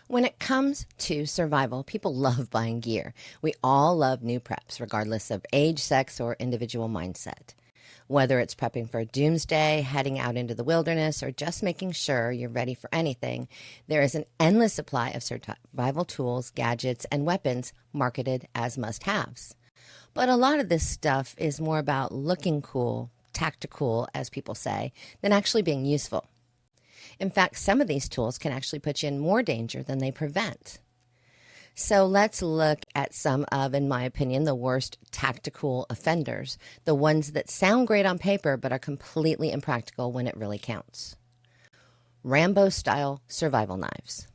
When it comes to survival, people love buying gear. We all love new preps, regardless of age, sex, or individual mindset. Whether it's prepping for doomsday, heading out into the wilderness, or just making sure you're ready for anything, there is an endless supply of survival tools, gadgets, and weapons marketed as must-haves. But a lot of this stuff is more about looking cool, tactical, as people say, than actually being useful. In fact, some of these tools can actually put you in more danger than they prevent. So let's look at some of, in my opinion, the worst tactical offenders, the ones that sound great on paper but are completely impractical when it really counts. Rambo-style survival knives.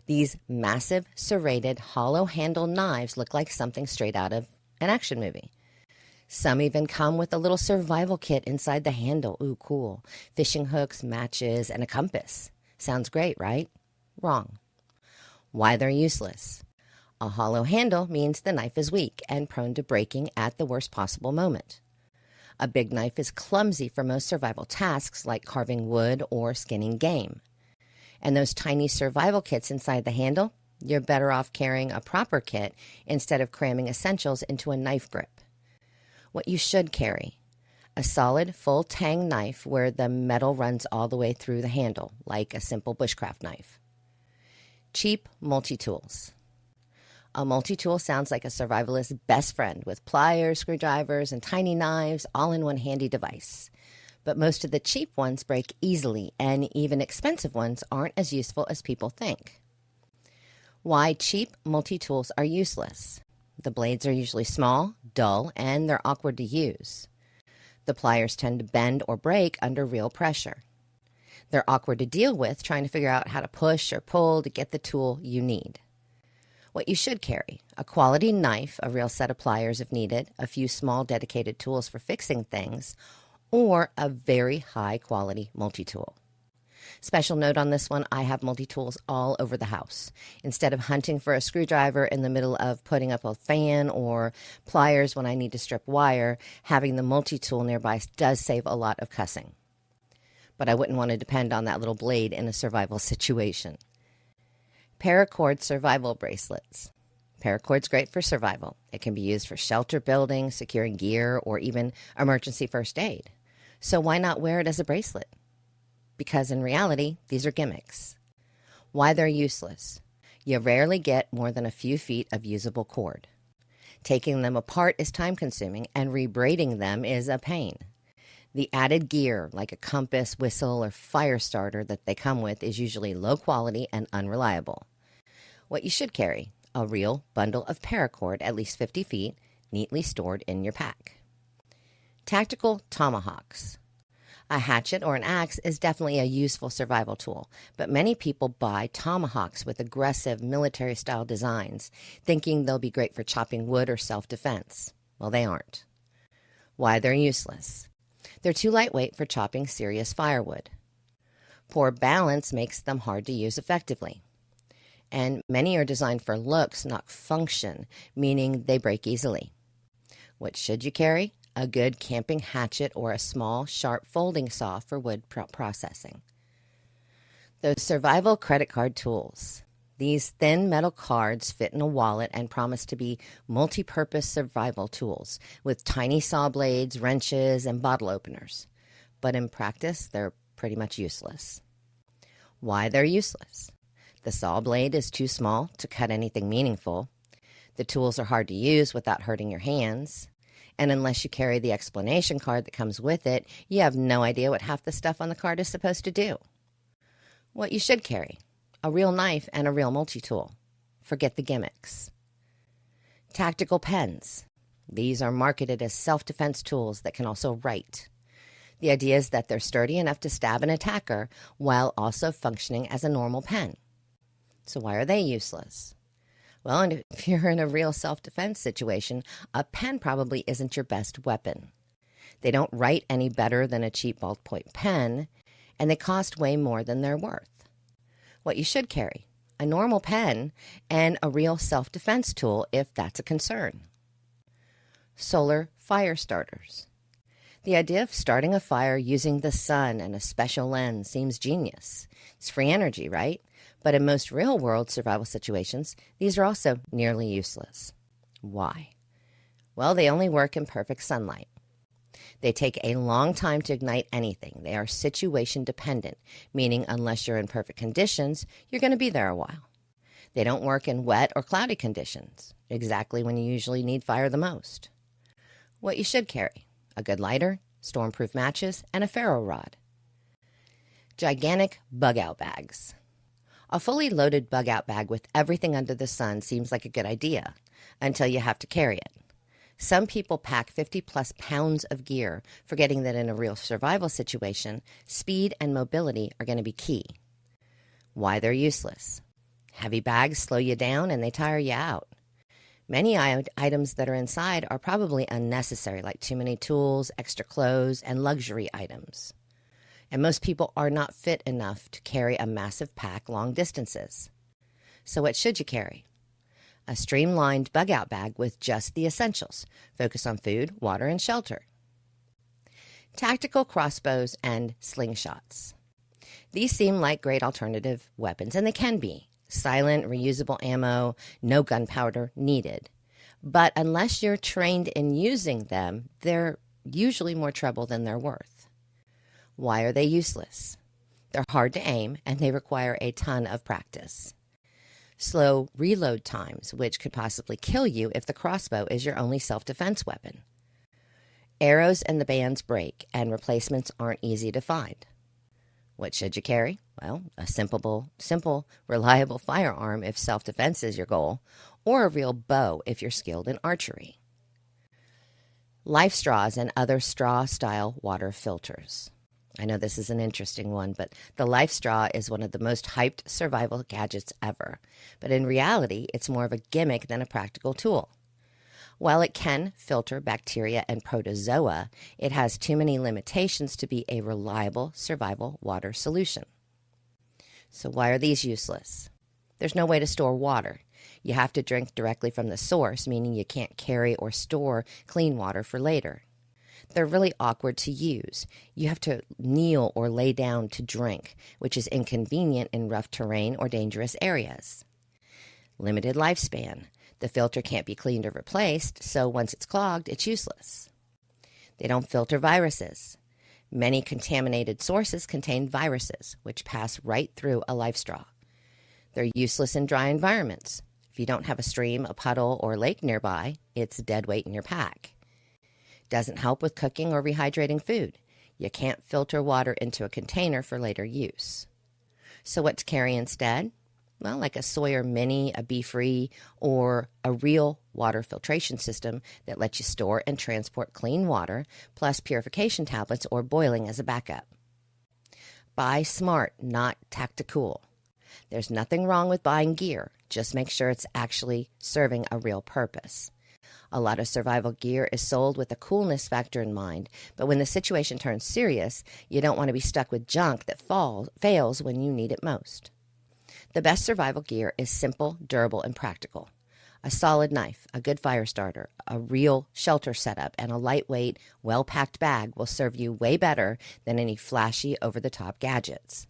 These massive, serrated, hollow-handled knives look like something straight out of an action movie. Some even come with a little survival kit inside the handle. Ooh, cool. Fishing hooks, matches, and a compass. Sounds great, right? Wrong. Why they're useless. A hollow handle means the knife is weak and prone to breaking at the worst possible moment. A big knife is clumsy for most survival tasks like carving wood or skinning game. And those tiny survival kits inside the handle, you're better off carrying a proper kit instead of cramming essentials into a knife grip. What you should carry: a solid full tang knife where the metal runs all the way through the handle, like a simple bushcraft knife. Cheap multi-tools. A multi-tool sounds like a survivalist's best friend with pliers, screwdrivers, and tiny knives all in one handy device. But most of the cheap ones break easily, and even expensive ones aren't as useful as people think. Why cheap multi-tools are useless. The blades are usually small, dull, and they're awkward to use. The pliers tend to bend or break under real pressure. They're awkward to deal with trying to figure out how to push or pull to get the tool you need. What you should carry: a quality knife, a real set of pliers if needed, a few small dedicated tools for fixing things, or a very high quality multi-tool. Special note on this one, I have multi-tools all over the house. Instead of hunting for a screwdriver in the middle of putting up a fan or pliers when I need to strip wire, having the multi-tool nearby does save a lot of cussing. But I wouldn't want to depend on that little blade in a survival situation. Paracord survival bracelets. Paracord's great for survival. It can be used for shelter building, securing gear, or even emergency first aid. So why not wear it as a bracelet? Because in reality, these are gimmicks. Why they're useless. You rarely get more than a few feet of usable cord. Taking them apart is time-consuming, and rebraiding them is a pain. The added gear, like a compass, whistle, or fire starter that they come with, is usually low quality and unreliable. What you should carry: a real bundle of paracord, at least 50 feet, neatly stored in your pack. Tactical tomahawks. A hatchet or an axe is definitely a useful survival tool, but many people buy tomahawks with aggressive military-style designs, thinking they'll be great for chopping wood or self-defense. Well, they aren't. Why they're useless. They're too lightweight for chopping serious firewood. Poor balance makes them hard to use effectively. And many are designed for looks, not function, meaning they break easily. What should you carry? A good camping hatchet or a small, sharp folding saw for wood processing. Those survival credit card tools. These thin metal cards fit in a wallet and promise to be multi-purpose survival tools with tiny saw blades, wrenches, and bottle openers. But in practice, they're pretty much useless. Why they're useless? The saw blade is too small to cut anything meaningful. The tools are hard to use without hurting your hands. And unless you carry the explanation card that comes with it, you have no idea what half the stuff on the card is supposed to do. What you should carry: a real knife and a real multi-tool. Forget the gimmicks. Tactical pens. These are marketed as self-defense tools that can also write. The idea is that they're sturdy enough to stab an attacker while also functioning as a normal pen. So why are they useless? Well, and if you're in a real self-defense situation, a pen probably isn't your best weapon. They don't write any better than a cheap ballpoint pen, and they cost way more than they're worth. What you should carry: a normal pen and a real self-defense tool if that's a concern. Solar fire starters. The idea of starting a fire using the sun and a special lens seems genius. It's free energy, right? But in most real-world survival situations, these are also nearly useless. Why? Well, they only work in perfect sunlight. They take a long time to ignite anything. They are situation dependent, meaning unless you're in perfect conditions, you're going to be there a while. They don't work in wet or cloudy conditions, exactly when you usually need fire the most. What you should carry: a good lighter, storm-proof matches, and a ferro rod. Gigantic bug-out bags. A fully loaded bug-out bag with everything under the sun seems like a good idea until you have to carry it. Some people pack 50-plus pounds of gear, forgetting that in a real survival situation, speed and mobility are going to be key. Why they're useless. Heavy bags slow you down and they tire you out. Many items that are inside are probably unnecessary, like too many tools, extra clothes, and luxury items. And most people are not fit enough to carry a massive pack long distances. So what should you carry? A streamlined bug-out bag with just the essentials. Focus on food, water, and shelter. Tactical crossbows and slingshots. These seem like great alternative weapons, and they can be. Silent, reusable ammo, no gunpowder needed. But unless you're trained in using them, they're usually more trouble than they're worth. Why are they useless? They're hard to aim, and they require a ton of practice. Slow reload times, which could possibly kill you if the crossbow is your only self-defense weapon. Arrows and the bands break, and replacements aren't easy to find. What should you carry? Well, a simple, reliable firearm if self-defense is your goal, or a real bow if you're skilled in archery. Life straws and other straw-style water filters. I know this is an interesting one, but the life straw is one of the most hyped survival gadgets ever. But in reality, it's more of a gimmick than a practical tool. While it can filter bacteria and protozoa, it has too many limitations to be a reliable survival water solution. So why are these useless? There's no way to store water. You have to drink directly from the source, meaning you can't carry or store clean water for later. They're really awkward to use. You have to kneel or lay down to drink, which is inconvenient in rough terrain or dangerous areas. Limited lifespan. The filter can't be cleaned or replaced, so once it's clogged, it's useless. They don't filter viruses. Many contaminated sources contain viruses, which pass right through a life straw. They're useless in dry environments. If you don't have a stream, a puddle, or lake nearby, it's dead weight in your pack. Doesn't help with cooking or rehydrating food. You can't filter water into a container for later use. So what to carry instead? Well, like a Sawyer Mini, a Be-Free, or a real water filtration system that lets you store and transport clean water, plus purification tablets or boiling as a backup. Buy smart, not tactical. There's nothing wrong with buying gear. Just make sure it's actually serving a real purpose. A lot of survival gear is sold with a coolness factor in mind, but when the situation turns serious, you don't want to be stuck with junk that fails when you need it most. The best survival gear is simple, durable, and practical. A solid knife, a good fire starter, a real shelter setup, and a lightweight, well-packed bag will serve you way better than any flashy, over-the-top gadgets.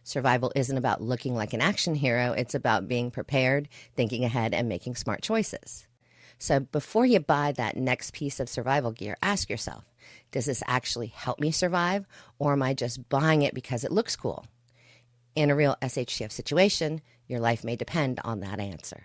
Survival isn't about looking like an action hero. It's about being prepared, thinking ahead, and making smart choices. So before you buy that next piece of survival gear, ask yourself, does this actually help me survive, or am I just buying it because it looks cool? In a real SHTF situation, your life may depend on that answer.